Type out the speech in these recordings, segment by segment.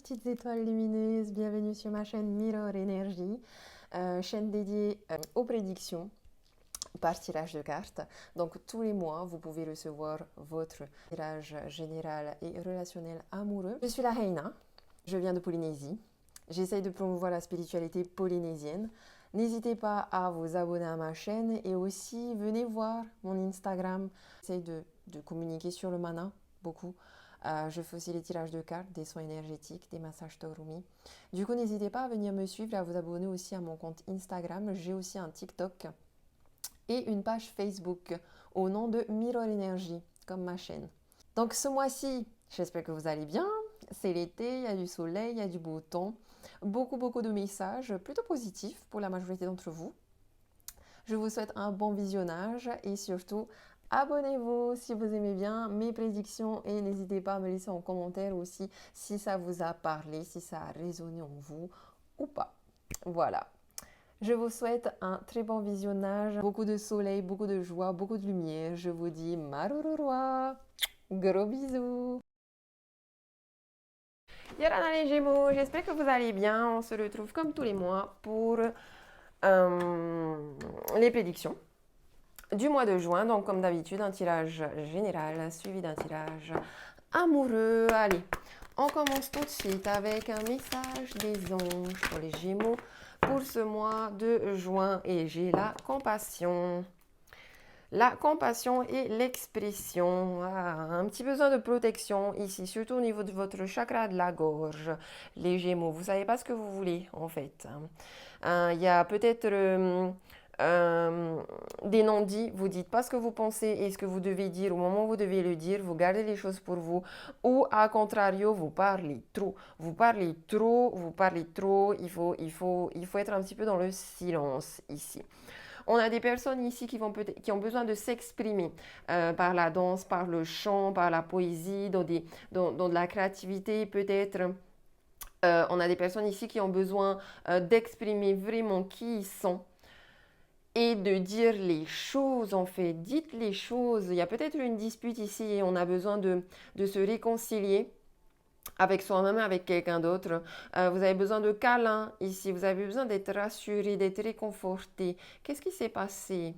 petites étoiles lumineuses, bienvenue sur ma chaîne Mirror Energy, chaîne dédiée aux prédictions par tirage de cartes. Donc tous les mois, vous pouvez recevoir votre tirage général et relationnel amoureux. Je suis la Reina, je viens de Polynésie. J'essaye de promouvoir la spiritualité polynésienne. N'hésitez pas à vous abonner à ma chaîne et aussi venez voir mon Instagram. J'essaye de communiquer sur le mana beaucoup. Je fais aussi les tirages de cartes, des soins énergétiques, des massages Torumi. Du coup, n'hésitez pas à venir me suivre et à vous abonner aussi à mon compte Instagram. J'ai aussi un TikTok et une page Facebook au nom de Mirror Energy, comme ma chaîne. Donc ce mois-ci, j'espère que vous allez bien. C'est l'été, il y a du soleil, il y a du beau temps. Beaucoup de messages plutôt positifs pour la majorité d'entre vous. Je vous souhaite un bon visionnage et surtout, abonnez-vous si vous aimez bien mes prédictions et n'hésitez pas à me laisser en commentaire aussi si ça vous a parlé, si ça a résonné en vous ou pas. Voilà. Je vous souhaite un très bon visionnage, beaucoup de soleil, beaucoup de joie, beaucoup de lumière. Je vous dis marororoa, gros bisous. Yorana les Gémeaux, j'espère que vous allez bien. On se retrouve comme tous les mois pour les prédictions du mois de juin. Donc comme d'habitude, un tirage général suivi d'un tirage amoureux. Allez, on commence tout de suite avec un message des anges pour les Gémeaux pour ce mois de juin. Et j'ai la compassion. La compassion et l'expression. Un petit besoin de protection ici, surtout au niveau de votre chakra de la gorge. Les Gémeaux, vous ne savez pas ce que vous voulez en fait. Il y a peut-être des non-dits, vous dites pas ce que vous pensez et ce que vous devez dire au moment où vous devez le dire, vous gardez les choses pour vous, ou à contrario, vous parlez trop, il faut être un petit peu dans le silence ici. On a des personnes ici qui ont besoin de s'exprimer par la danse, par le chant, par la poésie, dans de la créativité peut-être. On a des personnes ici qui ont besoin d'exprimer vraiment qui ils sont et de dire les choses en fait. Dites les choses. Il y a peut-être une dispute ici et on a besoin de se réconcilier avec soi-même, avec quelqu'un d'autre. Vous avez besoin de câlins ici. Vous avez besoin d'être rassuré, d'être réconforté. Qu'est-ce qui s'est passé?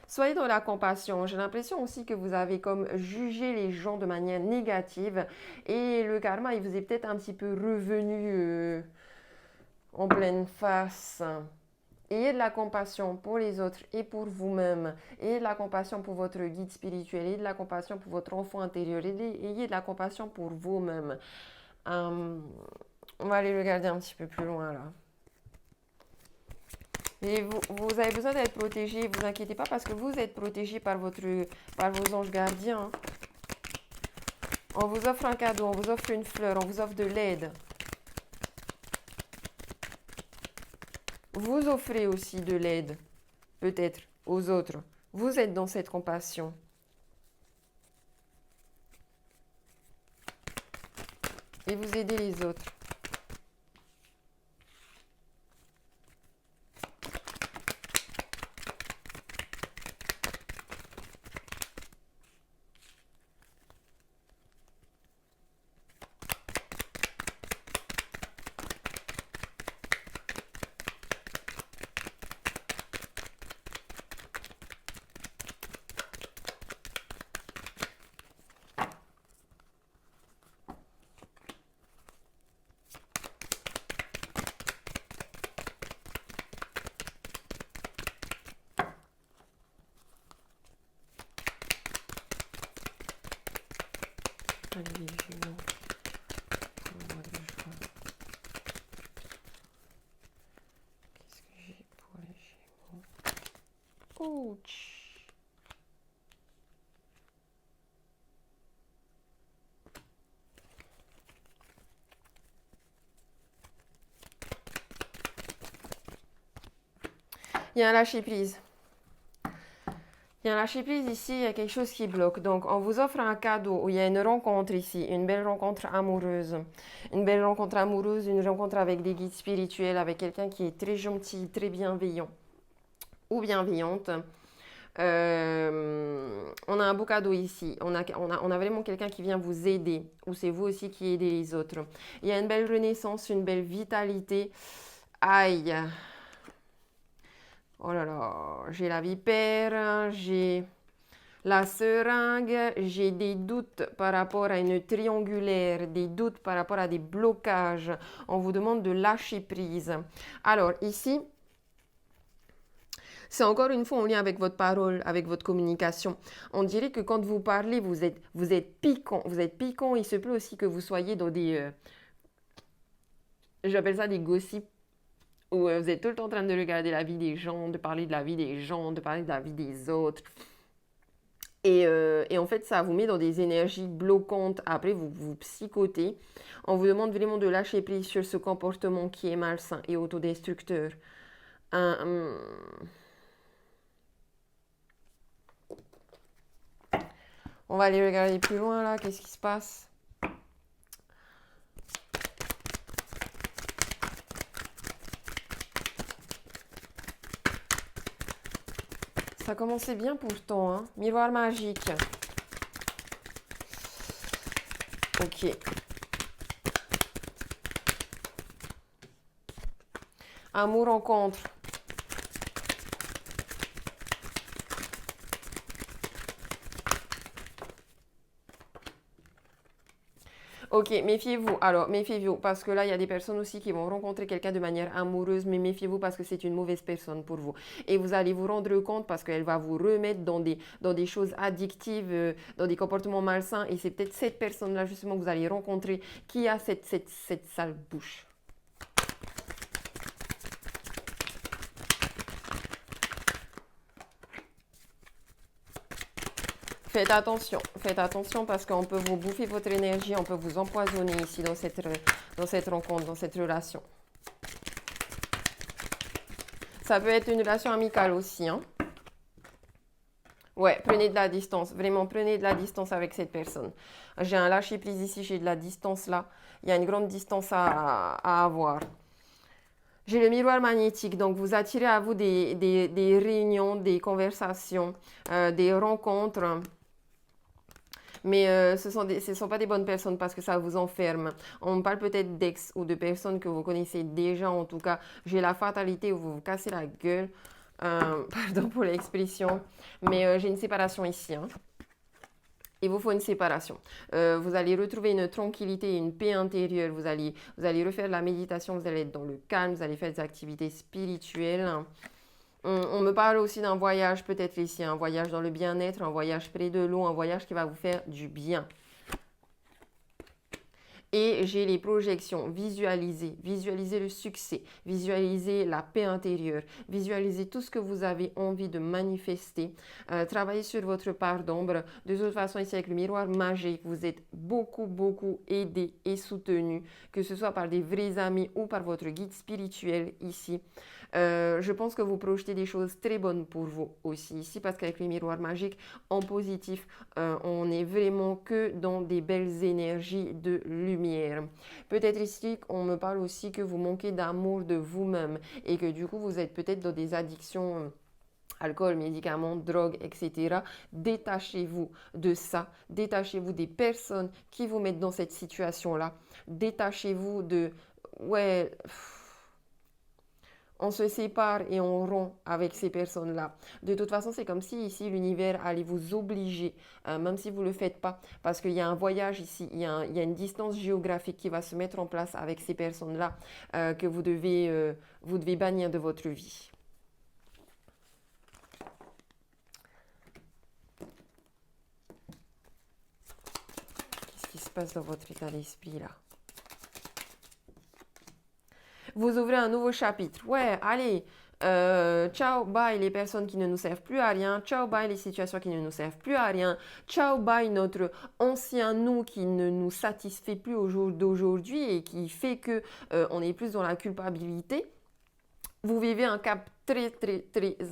Soyez dans la compassion. J'ai l'impression aussi que vous avez comme jugé les gens de manière négative et le karma, il vous est peut-être un petit peu revenu en pleine face. Ayez de la compassion pour les autres et pour vous-même. Ayez de la compassion pour votre guide spirituel. Ayez de la compassion pour votre enfant intérieur. Ayez de la compassion pour vous-même. On va aller regarder un petit peu plus loin là. Et vous avez besoin d'être protégé. Vous inquiétez pas parce que vous êtes protégé par vos anges gardiens. On vous offre un cadeau, on vous offre une fleur, on vous offre de l'aide. Vous offrez aussi de l'aide, peut-être, aux autres. Vous êtes dans cette compassion. Et vous aidez les autres. Allez, les Gémeaux. Pour le mois de juin. Qu'est-ce que j'ai pour les Gémeaux? Ouch! Il y a un lâcher-prise. Il y a un lâcher-prise ici, il y a quelque chose qui bloque. Donc, on vous offre un cadeau où il y a une rencontre ici, une belle rencontre amoureuse. Une belle rencontre amoureuse, une rencontre avec des guides spirituels, avec quelqu'un qui est très gentil, très bienveillant ou bienveillante. On a un beau cadeau ici. On a vraiment quelqu'un qui vient vous aider. Ou c'est vous aussi qui aidez les autres. Il y a une belle renaissance, une belle vitalité. Aïe. Oh là là. J'ai la vipère. J'ai la seringue. J'ai des doutes par rapport à une triangulaire. Des doutes par rapport à des blocages. On vous demande de lâcher prise. Alors ici... C'est encore une fois en lien avec votre parole, avec votre communication. On dirait que quand vous parlez, vous êtes piquant. Vous êtes piquant. Il se peut aussi que vous soyez dans des... j'appelle ça des gossips. Où vous êtes tout le temps en train de regarder la vie des gens, de parler de la vie des gens, de parler de la vie des autres. Et en fait, ça vous met dans des énergies bloquantes. Après, vous psychotez. On vous demande vraiment de lâcher prise sur ce comportement qui est malsain et autodestructeur. On va aller regarder plus loin là, qu'est-ce qui se passe? Ça commençait bien pourtant, hein? Miroir magique. Ok. Amour rencontre. Ok, méfiez-vous. Alors, méfiez-vous parce que là, il y a des personnes aussi qui vont rencontrer quelqu'un de manière amoureuse, mais méfiez-vous parce que c'est une mauvaise personne pour vous. Et vous allez vous rendre compte parce qu'elle va vous remettre dans des choses addictives, dans des comportements malsains. Et c'est peut-être cette personne-là, justement, que vous allez rencontrer qui a cette sale bouche. Faites attention parce qu'on peut vous bouffer votre énergie, on peut vous empoisonner ici dans cette rencontre, dans cette relation. Ça peut être une relation amicale aussi, hein. Ouais, prenez de la distance, vraiment prenez de la distance avec cette personne. J'ai un lâcher prise ici, j'ai de la distance là. Il y a une grande distance à avoir. J'ai le miroir magnétique, donc vous attirez à vous des réunions, des conversations, des rencontres. Mais ce sont pas des bonnes personnes parce que ça vous enferme. On parle peut-être d'ex ou de personnes que vous connaissez déjà. En tout cas, j'ai la fatalité où vous vous cassez la gueule. Pardon pour l'expression. Mais j'ai une séparation ici. Hein. Il vous faut une séparation. Vous allez retrouver une tranquillité et une paix intérieure. Vous allez refaire la méditation. Vous allez être dans le calme. Vous allez faire des activités spirituelles. On me parle aussi d'un voyage, peut-être ici, un voyage dans le bien-être, un voyage près de l'eau, un voyage qui va vous faire du bien. Et j'ai les projections, visualiser le succès, visualiser la paix intérieure, visualiser tout ce que vous avez envie de manifester, travailler sur votre part d'ombre. De toute façon, ici avec le miroir magique, vous êtes beaucoup aidé et soutenu, que ce soit par des vrais amis ou par votre guide spirituel ici. Je pense que vous projetez des choses très bonnes pour vous aussi ici, parce qu'avec le miroir magique, en positif, on est vraiment que dans des belles énergies de lumière. Peut-être ici, on me parle aussi que vous manquez d'amour de vous-même et que du coup, vous êtes peut-être dans des addictions alcool, médicaments, drogue, etc. Détachez-vous de ça. Détachez-vous des personnes qui vous mettent dans cette situation-là. Détachez-vous de... Ouais... On se sépare et on rompt avec ces personnes-là. De toute façon, c'est comme si ici, l'univers allait vous obliger, même si vous ne le faites pas, parce qu'il y a un voyage ici, il y a une distance géographique qui va se mettre en place avec ces personnes-là que vous devez bannir de votre vie. Qu'est-ce qui se passe dans votre état d'esprit là? Vous ouvrez un nouveau chapitre. Ouais, allez, ciao, bye les personnes qui ne nous servent plus à rien. Ciao, bye les situations qui ne nous servent plus à rien. Ciao, bye notre ancien nous qui ne nous satisfait plus au jour d'aujourd'hui et qui fait que on est plus dans la culpabilité. Vous vivez un cap très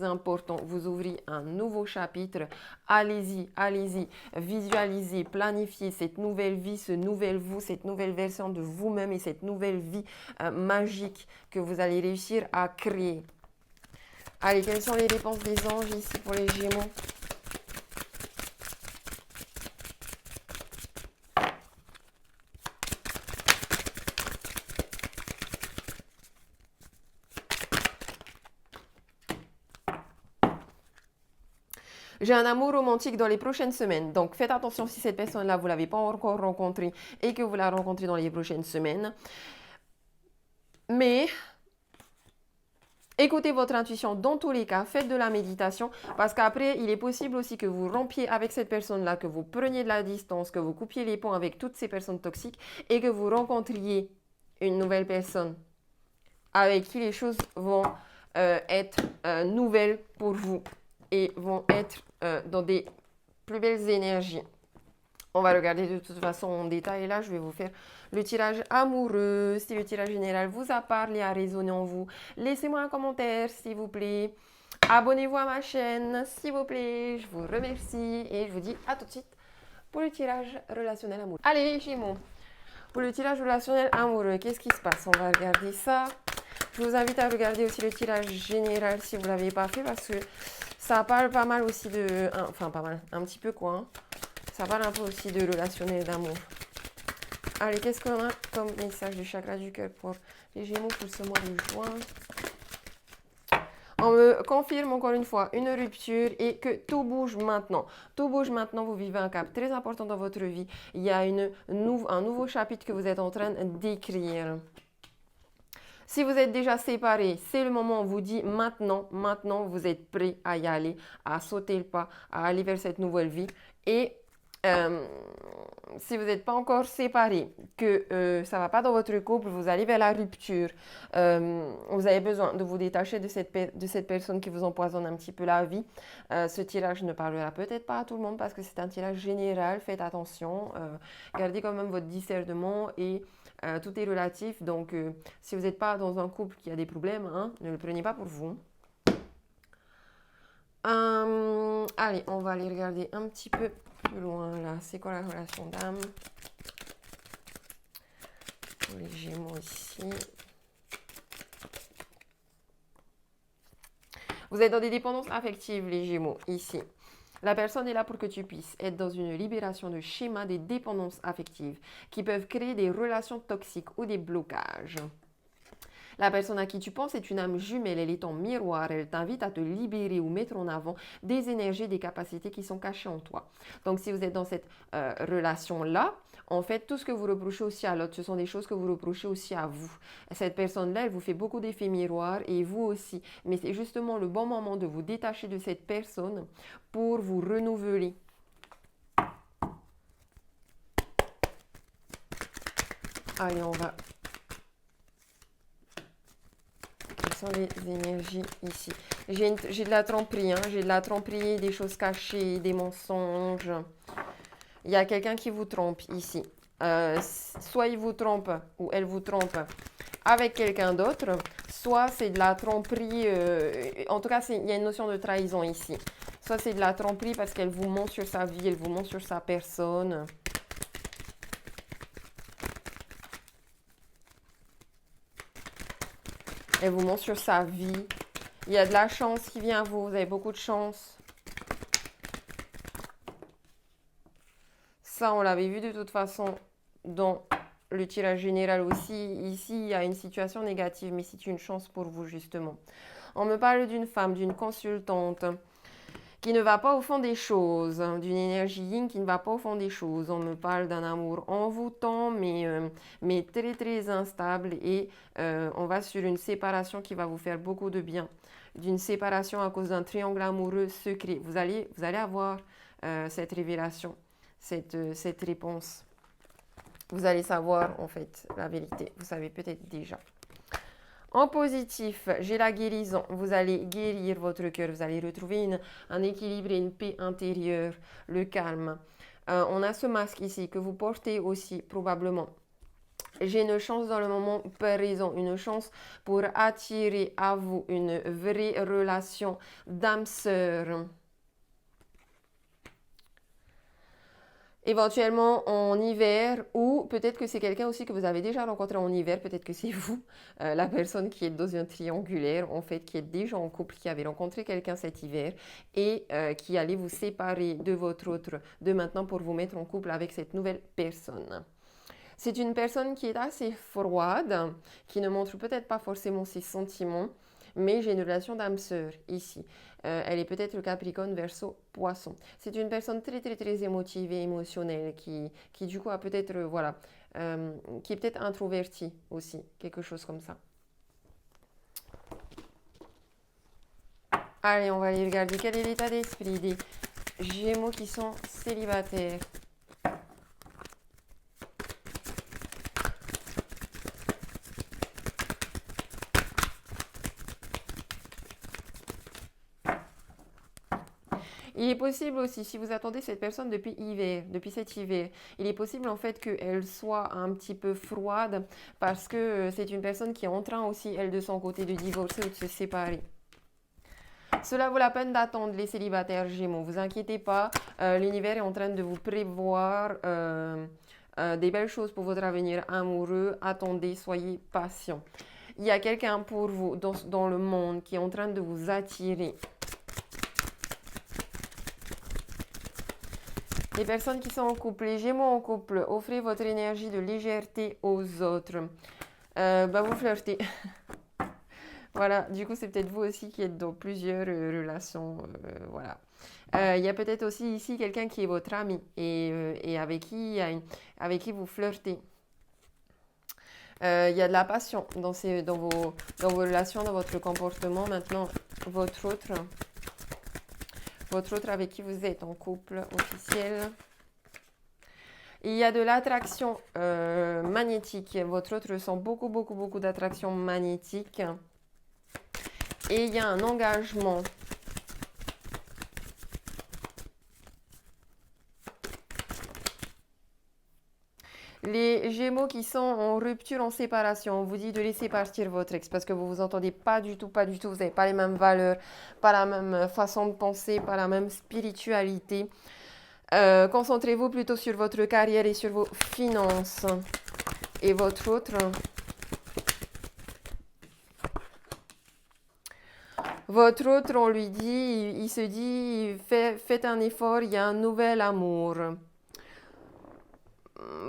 important. Vous ouvrez un nouveau chapitre. Allez-y, visualisez, planifiez cette nouvelle vie, ce nouvel vous, cette nouvelle version de vous-même et cette nouvelle vie magique que vous allez réussir à créer. Allez, quelles sont les réponses des anges ici pour les Gémeaux? J'ai un amour romantique dans les prochaines semaines. Donc, faites attention si cette personne-là, vous ne l'avez pas encore rencontrée et que vous la rencontrez dans les prochaines semaines. Mais écoutez votre intuition dans tous les cas, faites de la méditation parce qu'après, il est possible aussi que vous rompiez avec cette personne-là, que vous preniez de la distance, que vous coupiez les ponts avec toutes ces personnes toxiques et que vous rencontriez une nouvelle personne avec qui les choses vont être nouvelles pour vous et vont être dans des plus belles énergies. On va regarder de toute façon en détail. Et là, je vais vous faire le tirage amoureux. Si le tirage général vous a parlé, a résonné en vous, laissez-moi un commentaire, s'il vous plaît. Abonnez-vous à ma chaîne, s'il vous plaît. Je vous remercie et je vous dis à tout de suite pour le tirage relationnel amoureux. Allez, les Gémeaux, pour le tirage relationnel amoureux, qu'est-ce qui se passe? On va regarder ça. Je vous invite à regarder aussi le tirage général si vous ne l'avez pas fait parce que ça parle pas mal aussi de... Enfin, pas mal, un petit peu quoi. Hein. Ça parle un peu aussi de relationnel d'amour. Allez, qu'est-ce qu'on a comme message du chakra du cœur pour les Gémeaux pour ce mois de juin? On me confirme encore une fois une rupture et que tout bouge maintenant. Tout bouge maintenant, vous vivez un cap très important dans votre vie. Il y a un nouveau chapitre que vous êtes en train d'écrire. Si vous êtes déjà séparés, c'est le moment où on vous dit maintenant vous êtes prêt à y aller, à sauter le pas, à aller vers cette nouvelle vie. Et si vous n'êtes pas encore séparés, que ça ne va pas dans votre couple, vous allez vers la rupture, vous avez besoin de vous détacher de cette personne qui vous empoisonne un petit peu la vie. Ce tirage ne parlera peut-être pas à tout le monde parce que c'est un tirage général, faites attention, gardez quand même votre discernement et tout est relatif. Donc si vous n'êtes pas dans un couple qui a des problèmes, hein, ne le prenez pas pour vous. Allez, on va aller regarder un petit peu plus loin là. C'est quoi la relation d'âme pour les Gémeaux ici? Vous êtes dans des dépendances affectives, les Gémeaux, ici. La personne est là pour que tu puisses être dans une libération de schémas des dépendances affectives qui peuvent créer des relations toxiques ou des blocages. La personne à qui tu penses est une âme jumelle, elle est ton miroir, elle t'invite à te libérer ou mettre en avant des énergies, des capacités qui sont cachées en toi. Donc si vous êtes dans cette relation-là, en fait, tout ce que vous reprochez aussi à l'autre, ce sont des choses que vous reprochez aussi à vous. Cette personne-là, elle vous fait beaucoup d'effets miroirs et vous aussi. Mais c'est justement le bon moment de vous détacher de cette personne pour vous renouveler. Allez, on va... Quelles sont les énergies ici? J'ai de la tromperie, hein, j'ai de la tromperie, des choses cachées, des mensonges. Il y a quelqu'un qui vous trompe ici. Soit il vous trompe ou elle vous trompe avec quelqu'un d'autre, soit c'est de la tromperie, en tout cas il y a une notion de trahison ici. Soit c'est de la tromperie parce qu'elle vous ment sur sa vie, elle vous ment sur sa personne. Elle vous ment sur sa vie. Il y a de la chance qui vient à vous, vous avez beaucoup de chance. Ça, on l'avait vu de toute façon dans le tirage général aussi. Ici, il y a une situation négative, mais c'est une chance pour vous, justement. On me parle d'une femme, d'une consultante qui ne va pas au fond des choses, d'une énergie yin qui ne va pas au fond des choses. On me parle d'un amour envoûtant, mais très, très instable. Et on va sur une séparation qui va vous faire beaucoup de bien. D'une séparation à cause d'un triangle amoureux secret. Vous allez avoir cette révélation, cette réponse. Vous allez savoir, en fait, la vérité. Vous savez peut-être déjà. En positif, j'ai la guérison. Vous allez guérir votre cœur. Vous allez retrouver un équilibre et une paix intérieure, le calme. On a ce masque ici que vous portez aussi probablement. J'ai une chance dans le moment présent, une chance pour attirer à vous une vraie relation d'âme sœur. éventuellement en hiver, ou peut-être que c'est quelqu'un aussi que vous avez déjà rencontré en hiver, peut-être que c'est vous, la personne qui est dans un triangulaire, en fait, qui est déjà en couple, qui avait rencontré quelqu'un cet hiver et qui allait vous séparer de votre autre de maintenant pour vous mettre en couple avec cette nouvelle personne. C'est une personne qui est assez froide, qui ne montre peut-être pas forcément ses sentiments, mais j'ai une relation d'âme sœur ici. Elle est peut-être le Capricorne, Verseau, Poisson. C'est une personne très très très émotive et émotionnelle qui du coup a peut-être, voilà, qui est peut-être introvertie aussi, quelque chose comme ça. Allez, on va aller regarder quel est l'état d'esprit des Gémeaux qui sont célibataires. Il est possible aussi, si vous attendez cette personne depuis cet hiver, il est possible en fait qu'elle soit un petit peu froide parce que c'est une personne qui est en train aussi, elle de son côté, de divorcer ou de se séparer. Cela vaut la peine d'attendre les célibataires Gémeaux. Vous inquiétez pas, l'univers est en train de vous prévoir des belles choses pour votre avenir amoureux. Attendez, soyez patient. Il y a quelqu'un pour vous dans le monde qui est en train de vous attirer. Les personnes qui sont en couple, les Gémeaux en couple, offrez votre énergie de légèreté aux autres. Vous flirtez. Voilà, du coup, c'est peut-être vous aussi qui êtes dans plusieurs relations. Voilà. Il y a peut-être aussi ici quelqu'un qui est votre ami et avec qui vous flirtez. Il y a de la passion dans vos relations, dans votre comportement. Maintenant, votre autre avec qui vous êtes en couple officiel. Il y a de l'attraction magnétique. Votre autre ressent beaucoup, beaucoup, beaucoup d'attraction magnétique. Et il y a un engagement. Les Gémeaux qui sont en rupture, en séparation, on vous dit de laisser partir votre ex parce que vous vous entendez pas du tout, vous n'avez pas les mêmes valeurs, pas la même façon de penser, pas la même spiritualité. Concentrez-vous plutôt sur votre carrière et sur vos finances. Et votre autre. Votre autre, on lui dit, il se dit, faites un effort, il y a un nouvel amour.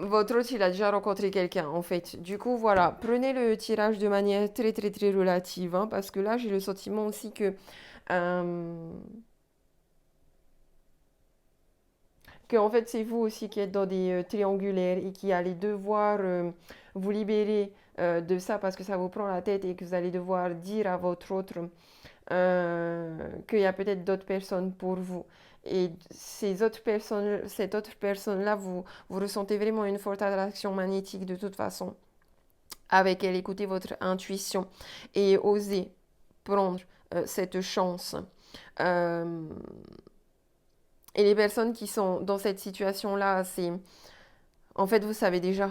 Votre autre, il a déjà rencontré quelqu'un, en fait. Du coup, voilà, prenez le tirage de manière très, très, très relative, hein, parce que là, j'ai le sentiment aussi que en fait, c'est vous aussi qui êtes dans des triangulaires et qui allez devoir vous libérer de ça parce que ça vous prend la tête et que vous allez devoir dire à votre autre qu'il y a peut-être d'autres personnes pour vous. Et cette autre personne-là, vous ressentez vraiment une forte attraction magnétique de toute façon. Avec elle, écoutez votre intuition et osez prendre cette chance. Euh, et les personnes qui sont dans cette situation-là, c'est... En fait, vous savez déjà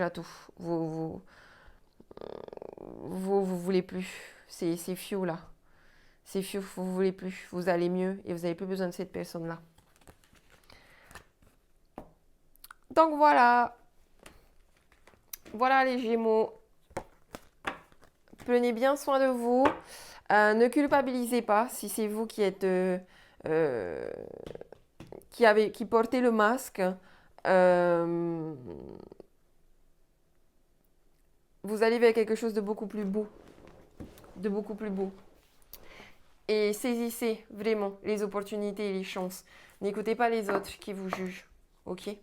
tout. Vous voulez plus. C'est fiou là. C'est fiou, vous voulez plus. Vous allez mieux et vous n'avez plus besoin de cette personne-là. Donc voilà. Voilà les Gémeaux. Prenez bien soin de vous. Ne culpabilisez pas si c'est vous qui êtes... qui portez le masque. Vous allez vers quelque chose de beaucoup plus beau. De beaucoup plus beau. Et saisissez vraiment les opportunités et les chances. N'écoutez pas les autres qui vous jugent. Ok?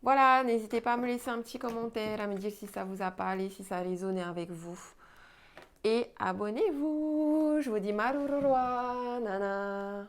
Voilà, n'hésitez pas à me laisser un petit commentaire, à me dire si ça vous a parlé, si ça a résonné avec vous. Et abonnez-vous. Je vous dis marururua, nana.